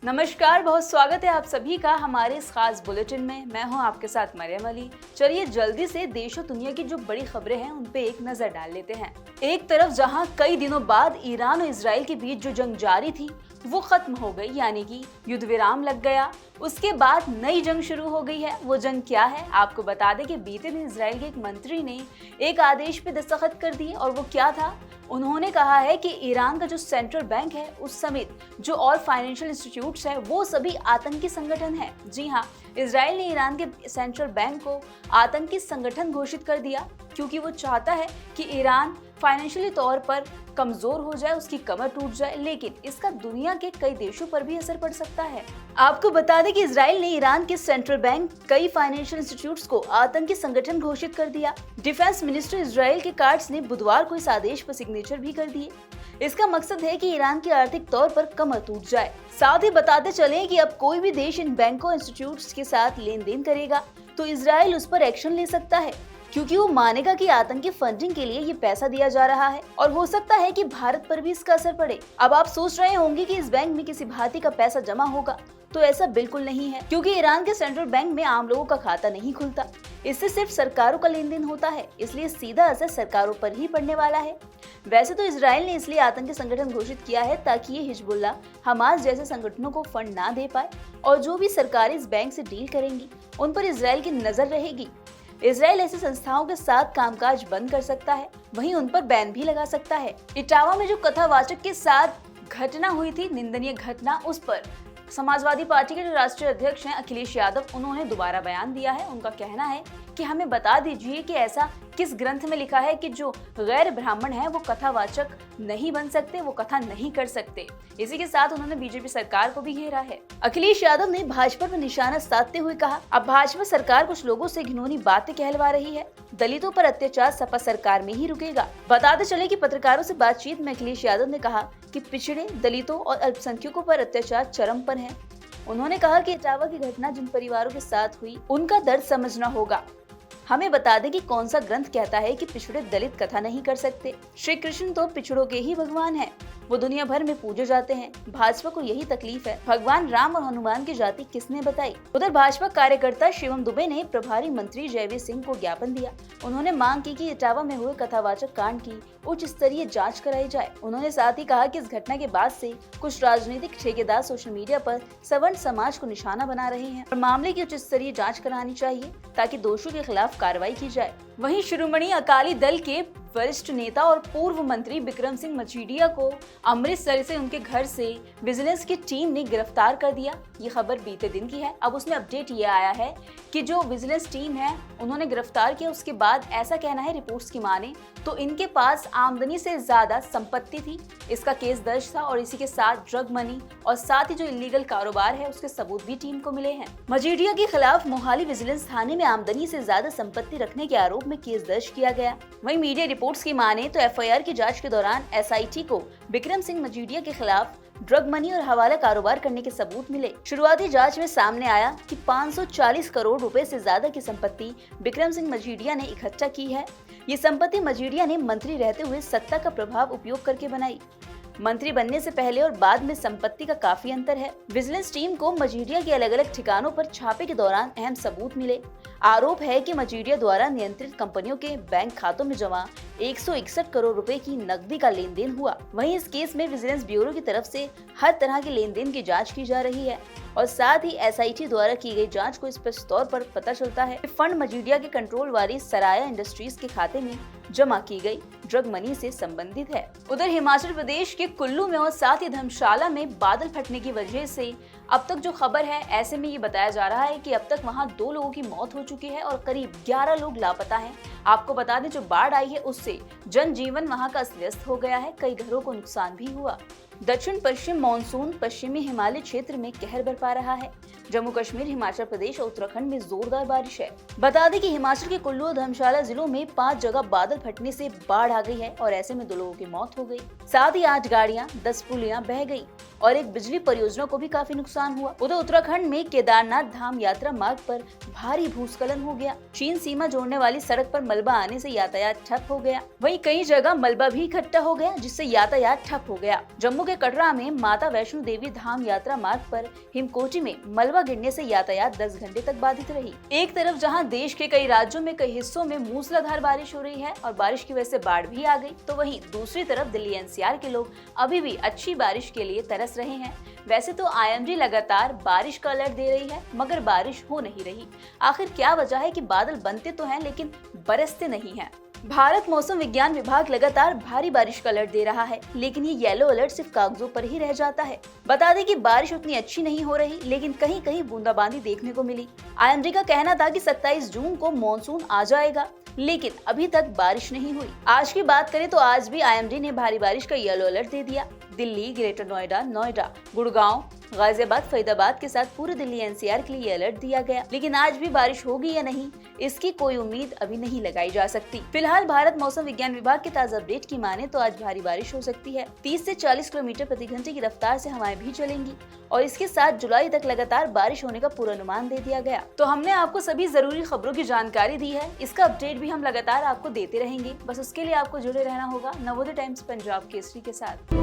नमस्कार, बहुत स्वागत है आप सभी का हमारे इस खास बुलेटिन में। मैं हूं आपके साथ मरियम अली। चलिए जल्दी से देश और दुनिया की जो बड़ी खबरें हैं उन पे एक नजर डाल लेते हैं। एक तरफ जहां कई दिनों बाद ईरान और इजराइल के बीच जो जंग जारी थी वो खत्म हो गई, यानी कि युद्ध विराम लग गया। उसके बाद नई जंग शुरू हो गई है। वो जंग क्या है, आपको बता दें कि बीते दिन इजराइल के एक मंत्री ने एक आदेश पे दस्तखत कर दिए और वो क्या था, उन्होंने कहा है कि ईरान का जो सेंट्रल बैंक है उस समेत जो और फाइनेंशियल इंस्टीट्यूट्स है वो सभी आतंकी संगठन है। जी हाँ, इजराइल ने ईरान के सेंट्रल बैंक को आतंकी संगठन घोषित कर दिया क्योंकि वो चाहता है कि ईरान फाइनेंशियली तौर पर कमजोर हो जाए, उसकी कमर टूट जाए, लेकिन इसका दुनिया के कई देशों पर भी असर पड़ सकता है। आपको बता दें कि इजराइल ने ईरान के सेंट्रल बैंक, कई फाइनेंशियल इंस्टीट्यूट्स को आतंकी संगठन घोषित कर दिया। डिफेंस मिनिस्टर इजराइल के कार्ड्स ने बुधवार को इस आदेश पर सिग्नेचर भी कर दिए। इसका मकसद है कि ईरान की आर्थिक तौर पर कमर टूट जाए। साथ ही बताते चले कि अब कोई भी देश इन बैंकों इंस्टीट्यूट्स के साथ लेन देन करेगा तो इजराइल उस पर एक्शन ले सकता है, क्योंकि वो मानेगा कि आतंकी फंडिंग के लिए ये पैसा दिया जा रहा है और हो सकता है कि भारत पर भी इसका असर पड़े। अब आप सोच रहे होंगे कि इस बैंक में किसी भारतीय का पैसा जमा होगा, तो ऐसा बिल्कुल नहीं है, क्योंकि ईरान के सेंट्रल बैंक में आम लोगों का खाता नहीं खुलता। इससे सिर्फ सरकारों का लेन देन होता है, इसलिए सीधा असर सरकारों पर ही पड़ने वाला है। वैसे तो इजराइल ने इसलिए आतंकी संगठन घोषित किया है ताकि ये हिजबुल्लाह, हमास जैसे संगठनों को फंड ना दे पाए और जो भी सरकारें इस बैंक से डील करेंगी उन पर इजराइल की नजर रहेगी। इजराइल ऐसी संस्थाओं के साथ कामकाज बंद कर सकता है, वहीं उन पर बैन भी लगा सकता है। इटावा में जो कथावाचक के साथ घटना हुई थी, निंदनीय घटना, उस पर समाजवादी पार्टी के जो राष्ट्रीय अध्यक्ष हैं अखिलेश यादव, उन्होंने दोबारा बयान दिया है। उनका कहना है कि हमें बता दीजिए कि ऐसा किस ग्रंथ में लिखा है कि जो गैर ब्राह्मण है वो कथावाचक नहीं बन सकते, वो कथा नहीं कर सकते। इसी के साथ उन्होंने बीजेपी सरकार को भी घेरा है। अखिलेश यादव ने भाजपा पर निशाना साधते हुए कहा, अब भाजपा सरकार कुछ लोगों से घिनौनी बातें कहलवा रही है। दलितों पर अत्याचार सपा सरकार में ही रुकेगा। बताते चले कि पत्रकारों से बातचीत में अखिलेश यादव ने कहा कि पिछड़े, दलितों और अल्पसंख्यकों पर अत्याचार चरम पर है। उन्होंने कहा कि इटावा की घटना जिन परिवारों के साथ हुई उनका दर्द समझना होगा। हमें बता दें कि कौन सा ग्रंथ कहता है कि पिछड़े दलित कथा नहीं कर सकते। श्री कृष्ण तो पिछड़ों के ही भगवान हैं, वो दुनिया भर में पूजे जाते हैं। भाजपा को यही तकलीफ है, भगवान राम और हनुमान की जाति किसने बताई। उधर भाजपा कार्यकर्ता शिवम दुबे ने प्रभारी मंत्री जयवीर सिंह को ज्ञापन दिया। उन्होंने मांग की कि इटावा में हुए कथावाचक कांड की उच्च स्तरीय जांच कराई जाए। उन्होंने साथ ही कहा कि इस घटना के बाद से कुछ राजनीतिक ठेकेदार सोशल मीडिया पर सवर्ण समाज को निशाना बना रहे हैं और मामले की उच्च स्तरीय जांच करानी चाहिए ताकि दोषियों के खिलाफ कार्रवाई की जाए। वहीं शिरोमणि अकाली दल के वरिष्ठ नेता और पूर्व मंत्री बिक्रम सिंह मजीठिया को अमृतसर से उनके घर से विजिलेंस की टीम ने गिरफ्तार कर दिया। ये खबर बीते दिन की है। अब उसमें अपडेट ये आया है कि जो विजिलेंस टीम है उन्होंने गिरफ्तार किया, उसके बाद ऐसा कहना है रिपोर्ट्स की माने तो इनके पास आमदनी से ज्यादा संपत्ति थी। इसका केस दर्ज था और इसी के साथ ड्रग मनी और साथ ही जो इलीगल कारोबार है उसके सबूत भी टीम को मिले हैं। मजीठिया के खिलाफ मोहाली विजिलेंस थाने में आमदनी से ज्यादा संपत्ति रखने के आरोप में केस दर्ज किया गया। वहीं मीडिया रिपोर्ट्स की माने तो एफआईआर की जांच के दौरान एसआईटी को बिक्रम सिंह मजीठिया के खिलाफ ड्रग मनी और हवाला कारोबार करने के सबूत मिले। शुरुआती जांच में सामने आया कि 540 करोड़ रुपए से ज्यादा की संपत्ति बिक्रम सिंह मजीठिया ने इकट्ठा की है। ये संपत्ति मजीठिया ने मंत्री रहते हुए सत्ता का प्रभाव उपयोग करके बनाई। मंत्री बनने से पहले और बाद में संपत्ति का काफी अंतर है। विजिलेंस टीम को मजीठिया के अलग अलग ठिकानों पर छापे के दौरान अहम सबूत मिले। आरोप है कि मजीठिया द्वारा नियंत्रित कंपनियों के बैंक खातों में जमा 161 करोड़ रुपए की नकदी का लेन देन हुआ। वहीं इस केस में विजिलेंस ब्यूरो की तरफ से हर तरह के लेन देन की जांच की जा रही है और साथ ही एसआईटी द्वारा की गई जांच को स्पष्ट तौर पर पता चलता है कि फंड मजीठिया के कंट्रोल वाली सराया इंडस्ट्रीज के खाते में जमा की गई ड्रग मनी से संबंधित है। उधर हिमाचल प्रदेश के कुल्लू में और साथ ही धर्मशाला में बादल फटने की वजह से अब तक जो खबर है, ऐसे में ये बताया जा रहा है कि अब तक वहां 2 लोगों की मौत हो चुकी है और करीब 11 लोग लापता हैं। आपको बता दें जो बाढ़ आई है उससे जनजीवन वहां का अस्त व्यस्त हो गया है, कई घरों को नुकसान भी हुआ। दक्षिण पश्चिम मानसून पश्चिमी हिमालय क्षेत्र में कहर बरपा रहा है। जम्मू कश्मीर, हिमाचल प्रदेश और उत्तराखंड में जोरदार बारिश है। बता दें कि हिमाचल के कुल्लू और धर्मशाला जिलों में 5 जगह बादल फटने से बाढ़ आ गई है और ऐसे में 2 लोगों की मौत हो गई। साथ ही 8 गाड़ियां, 10 पुलियां बह गई। और एक बिजली परियोजना को भी काफी नुकसान हुआ। उधर उत्तराखंड में केदारनाथ धाम यात्रा मार्ग पर भारी भूस्खलन हो गया। चीन सीमा जोड़ने वाली सड़क पर मलबा आने से यातायात ठप हो गया। वहीं कई जगह मलबा भी इकट्ठा हो गया, जिससे यातायात ठप हो गया। जम्मू के कटरा में माता वैष्णो देवी धाम यात्रा मार्ग पर हिमकोटी में मलबा गिरने से यातायात 10 घंटे तक बाधित रही। एक तरफ जहां देश के कई राज्यों में कई हिस्सों में मूसलाधार बारिश हो रही है और बारिश की वजह से बाढ़ भी आ गई, तो वहीं दूसरी तरफ दिल्ली एनसीआर के लोग अभी भी अच्छी बारिश के लिए तरस रहे हैं। वैसे तो आईएमडी लगातार बारिश का अलर्ट दे रही है, मगर बारिश हो नहीं रही। आखिर क्या वजह है कि बादल बनते तो हैं लेकिन बरसते नहीं हैं? भारत मौसम विज्ञान विभाग लगातार भारी बारिश का अलर्ट दे रहा है, लेकिन ये येलो अलर्ट सिर्फ कागजों पर ही रह जाता है। बता दें कि बारिश उतनी अच्छी नहीं हो रही, लेकिन कहीं कहीं बूंदाबांदी देखने को मिली। आईएमडी का कहना था कि 27 जून को मॉनसून आ जाएगा, लेकिन अभी तक बारिश नहीं हुई। आज की बात करें तो आज भी आईएमडी ने भारी बारिश का येलो अलर्ट दे दिया। दिल्ली, ग्रेटर नोएडा, गुड़गांव, गाजियाबाद, फरीदाबाद के साथ पूरे दिल्ली एनसीआर के लिए अलर्ट दिया गया। लेकिन आज भी बारिश होगी या नहीं, इसकी कोई उम्मीद अभी नहीं लगाई जा सकती। फिलहाल भारत मौसम विज्ञान विभाग के ताज़ा अपडेट की माने तो आज भारी बारिश हो सकती है। 30 से 40 किलोमीटर प्रति घंटे की रफ्तार से हवाएं भी चलेंगी और इसके साथ जुलाई तक लगातार बारिश होने का पूर्वानुमान दे दिया गया। तो हमने आपको सभी जरूरी खबरों की जानकारी दी है। इसका अपडेट भी हम लगातार आपको देते रहेंगे। बस उसके लिए आपको जुड़े रहना होगा नवोदय टाइम्स पंजाब केसरी के साथ।